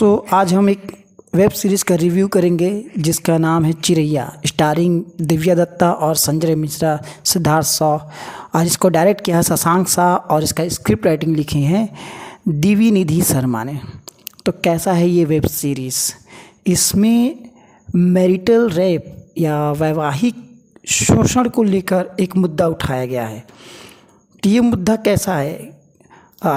आज हम एक वेब सीरीज़ का रिव्यू करेंगे जिसका नाम है चिरैया, स्टारिंग दिव्या दत्ता और संजय मिश्रा, सिद्धार्थ शॉ। और इसको डायरेक्ट किया है शशांक शाह और इसका स्क्रिप्ट राइटिंग लिखी है दिव्य निधि शर्मा ने। तो कैसा है ये वेब सीरीज़? इसमें मैरिटल रेप या वैवाहिक शोषण को लेकर एक मुद्दा उठाया गया है। तो ये मुद्दा कैसा है,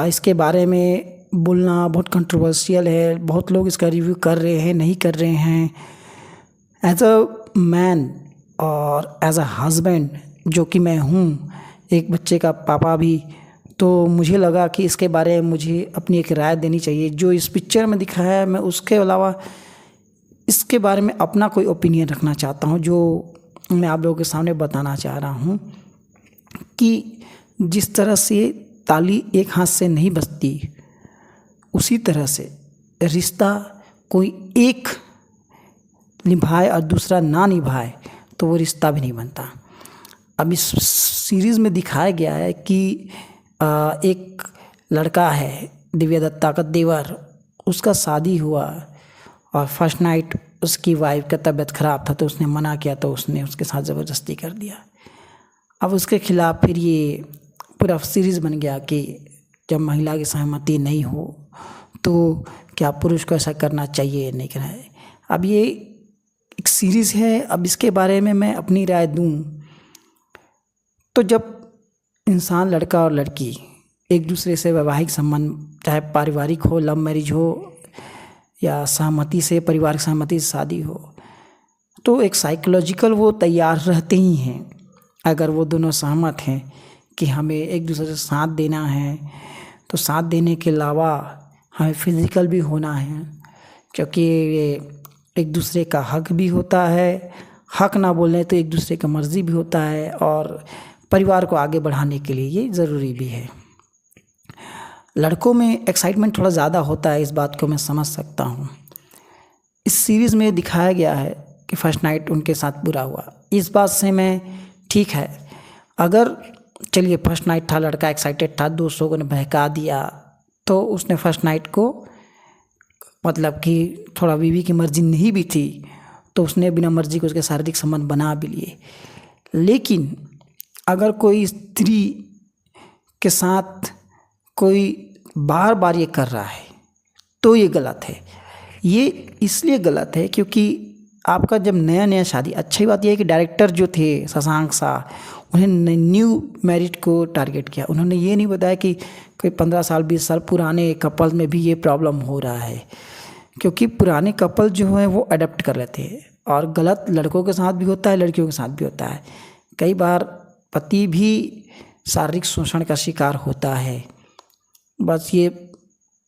इसके बारे में बोलना बहुत कंट्रोवर्शियल है। बहुत लोग इसका रिव्यू कर रहे हैं, नहीं कर रहे हैं। एज अ मैन और एज अ हस्बैंड जो कि मैं हूँ, एक बच्चे का पापा भी, तो मुझे लगा कि इसके बारे में मुझे अपनी एक राय देनी चाहिए। जो इस पिक्चर में दिखाया है, मैं उसके अलावा इसके बारे में अपना कोई ओपिनियन रखना चाहता हूँ, जो मैं आप लोगों के सामने बताना चाह रहा हूँ कि जिस तरह से ताली एक हाथ से नहीं बजती, उसी तरह से रिश्ता कोई एक निभाए और दूसरा ना निभाए तो वो रिश्ता भी नहीं बनता। अब इस सीरीज़ में दिखाया गया है कि एक लड़का है, दिव्या दत्ता का देवर, उसका शादी हुआ और फर्स्ट नाइट उसकी वाइफ का तबीयत ख़राब था तो उसने मना किया, तो उसने उसके साथ ज़बरदस्ती कर दिया। अब उसके खिलाफ़ फिर ये पूरा सीरीज़ बन गया कि जब महिला की सहमति नहीं हो तो क्या पुरुष को ऐसा करना चाहिए, नहीं करना है। अब ये एक सीरीज़ है, अब इसके बारे में मैं अपनी राय दूं तो जब इंसान, लड़का और लड़की, एक दूसरे से वैवाहिक संबंध, चाहे पारिवारिक हो, लव मैरिज हो या सहमति से, परिवार की सहमति से शादी हो, तो एक साइकोलॉजिकल वो तैयार रहते ही हैं। अगर वो दोनों सहमत हैं कि हमें एक दूसरे से साथ देना है, तो साथ देने के अलावा हमें फिज़िकल भी होना है, क्योंकि ये एक दूसरे का हक भी होता है। हक ना बोलें तो एक दूसरे का मर्ज़ी भी होता है, और परिवार को आगे बढ़ाने के लिए ये ज़रूरी भी है। लड़कों में एक्साइटमेंट थोड़ा ज़्यादा होता है, इस बात को मैं समझ सकता हूँ। इस सीरीज़ में दिखाया गया है कि फर्स्ट नाइट उनके साथ बुरा हुआ, इस बात से मैं ठीक है। अगर चलिए फर्स्ट नाइट था, लड़का एक्साइटेड था, दोस्तों ने बहका दिया, तो उसने फर्स्ट नाइट को, मतलब कि थोड़ा बीवी की मर्ज़ी नहीं भी थी तो उसने बिना मर्ज़ी के उसके शारीरिक संबंध बना भी लिए। लेकिन अगर कोई स्त्री के साथ कोई बार बार ये कर रहा है तो ये गलत है। ये इसलिए गलत है क्योंकि आपका जब नया नया शादी, अच्छी बात यह है कि डायरेक्टर जो थे शशांक शाह, उन्होंने न्यू मैरिड को टारगेट किया। उन्होंने ये नहीं बताया कि कोई 15 साल 20 साल पुराने कपल में भी ये प्रॉब्लम हो रहा है, क्योंकि पुराने कपल जो हैं वो अडेप्ट कर लेते हैं, और गलत लड़कों के साथ भी होता है, लड़कियों के साथ भी होता है। कई बार पति भी शारीरिक शोषण का शिकार होता है, बस ये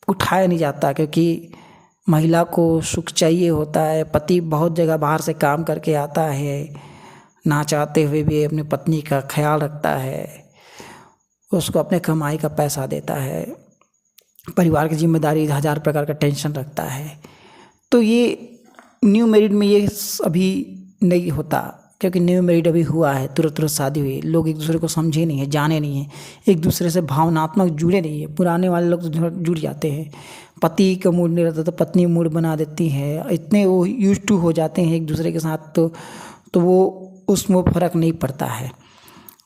उठाया नहीं जाता क्योंकि महिला को सुख चाहिए होता है। पति बहुत जगह बाहर से काम करके आता है, ना चाहते हुए भी अपनी पत्नी का ख्याल रखता है, उसको अपने कमाई का पैसा देता है, परिवार की जिम्मेदारी, 1000 प्रकार का टेंशन रखता है। तो ये न्यू मैरिड में ये अभी नहीं होता, क्योंकि न्यू मैरिड अभी हुआ है, तुरंत तुरंत शादी हुई, लोग एक दूसरे को समझे नहीं है, जाने नहीं है, एक दूसरे से भावनात्मक जुड़े नहीं है। पुराने वाले लोग तो जुड़ जाते हैं, पति का मूड नहीं रहता तो पत्नी मूड बना देती है, इतने वो यूज टू हो जाते हैं एक दूसरे के साथ, तो वो उसमें फ़र्क नहीं पड़ता है।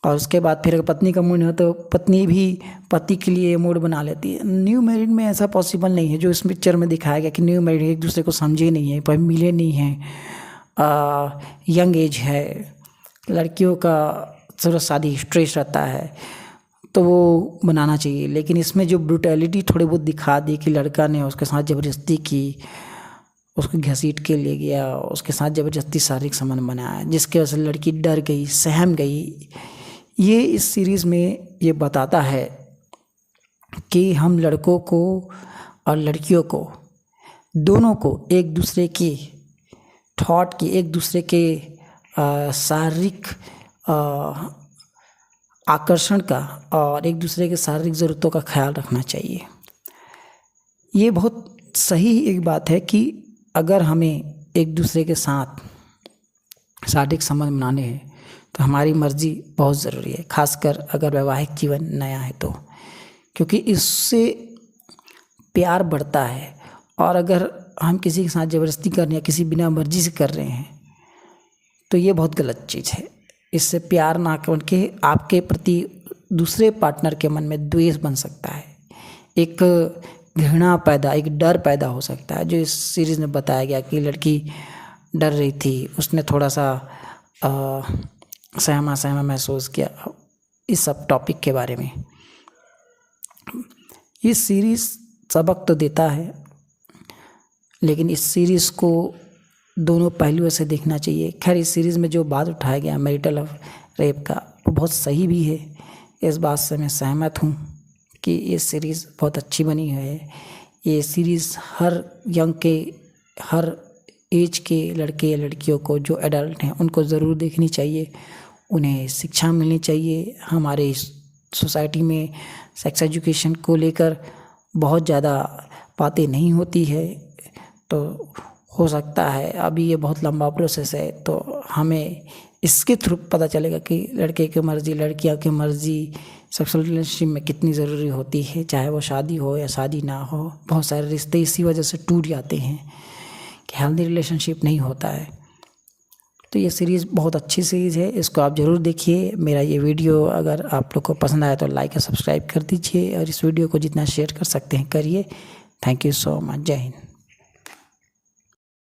और उसके बाद फिर अगर पत्नी का मूड नहीं हो तो पत्नी भी पति के लिए मूड बना लेती है। न्यू मैरिड में ऐसा पॉसिबल नहीं है, जो इस पिक्चर में दिखाया गया कि न्यू मैरिड एक दूसरे को समझे नहीं है, पर मिले नहीं हैं, यंग एज है, लड़कियों का थोड़ा शादी स्ट्रेस रहता है, तो वो बनाना चाहिए। लेकिन इसमें जो ब्रूटैलिटी थोड़ी बहुत दिखा दी कि लड़का ने उसके साथ ज़बरदस्ती की, उसको घसीट के ले गया, उसके साथ ज़बरदस्ती शारीरिक संबंध बनाया, जिसकी वजह से लड़की डर गई, सहम गई। ये इस सीरीज़ में ये बताता है कि हम लड़कों को और लड़कियों को, दोनों को एक दूसरे की थॉट की, एक दूसरे के शारीरिक आकर्षण का और एक दूसरे के शारीरिक ज़रूरतों का ख्याल रखना चाहिए। ये बहुत सही एक बात है कि अगर हमें एक दूसरे के साथ शारीरिक संबंध बनाने हैं तो हमारी मर्ज़ी बहुत ज़रूरी है, खासकर अगर वैवाहिक जीवन नया है तो, क्योंकि इससे प्यार बढ़ता है और अगर हम किसी के साथ ज़बरदस्ती कर रहे हैं या किसी बिना मर्जी से कर रहे हैं तो ये बहुत गलत चीज़ है। इससे प्यार ना करके आपके प्रति दूसरे पार्टनर के मन में द्वेष बन सकता है, एक घृणा पैदा, एक डर पैदा हो सकता है, जो इस सीरीज़ में बताया गया कि लड़की डर रही थी, उसने थोड़ा सा सहमा सहमा महसूस किया इस सब टॉपिक के बारे में। ये सीरीज़ सबक तो देता है, लेकिन इस सीरीज़ को दोनों पहलुओं से देखना चाहिए। खैर इस सीरीज़ में जो बात उठाया गया मैरिटल रेप का, वो बहुत सही भी है। इस बात से मैं सहमत हूँ कि ये सीरीज़ बहुत अच्छी बनी है। ये सीरीज़ हर यंग के, हर एज के लड़के या लड़कियों को जो एडल्ट हैं उनको ज़रूर देखनी चाहिए, उन्हें शिक्षा मिलनी चाहिए। हमारे इस सोसाइटी में सेक्स एजुकेशन को लेकर बहुत ज़्यादा बातें नहीं होती है, तो हो सकता है अभी ये बहुत लंबा प्रोसेस है, तो हमें इसके थ्रू पता चलेगा कि लड़के की मर्ज़ी, लड़कियां की मर्ज़ी सेक्सुअल रिलेशनशिप में कितनी ज़रूरी होती है, चाहे वो शादी हो या शादी ना हो। बहुत सारे रिश्ते इसी वजह से टूट जाते हैं कि हेल्दी रिलेशनशिप नहीं होता है। तो ये सीरीज़ बहुत अच्छी सीरीज़ है, इसको आप ज़रूर देखिए। मेरा ये वीडियो अगर आप लोग को पसंद आया तो लाइक और सब्सक्राइब कर दीजिए, और इस वीडियो को जितना शेयर कर सकते हैं करिए। Thank you so much. जय हिंद।